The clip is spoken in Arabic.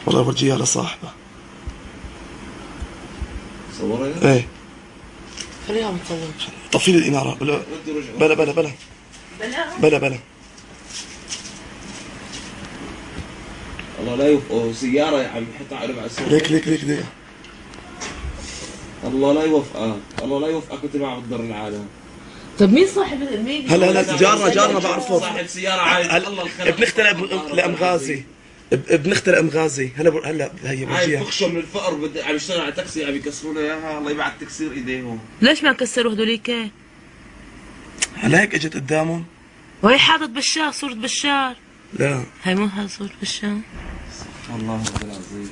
والله ورجيها لصاحبه. صورها؟ ايه خليها متصورة. طفي لي الاناره. بلا بلا بلا بلا بلا بلا. الله لا يوفقه، سيارة يا عم يحط على السوق. ليك ليك ليك ليك. الله لا يوفقك، الله لا يوفقك وانت ما عم تضر العالم. طب مين صاحب مين؟ هلا جارنا بعرفه. صاحب سيارة عايز الله الخلق. ابن اختي لام غازي. ابن اختي لام غازي. هلا هي عايز بوجيها. بخشوا من الفقر، عم يشتغل على تاكسي، عم يكسروا له اياها، الله يبعد تكسير ايديهم. ليش ما كسروا هذوليك؟ هلا هيك اجت قدامهم. وهي حاطط بشار، صورة بشار. لا هي مو هاي صورة بشار. والله العظيم.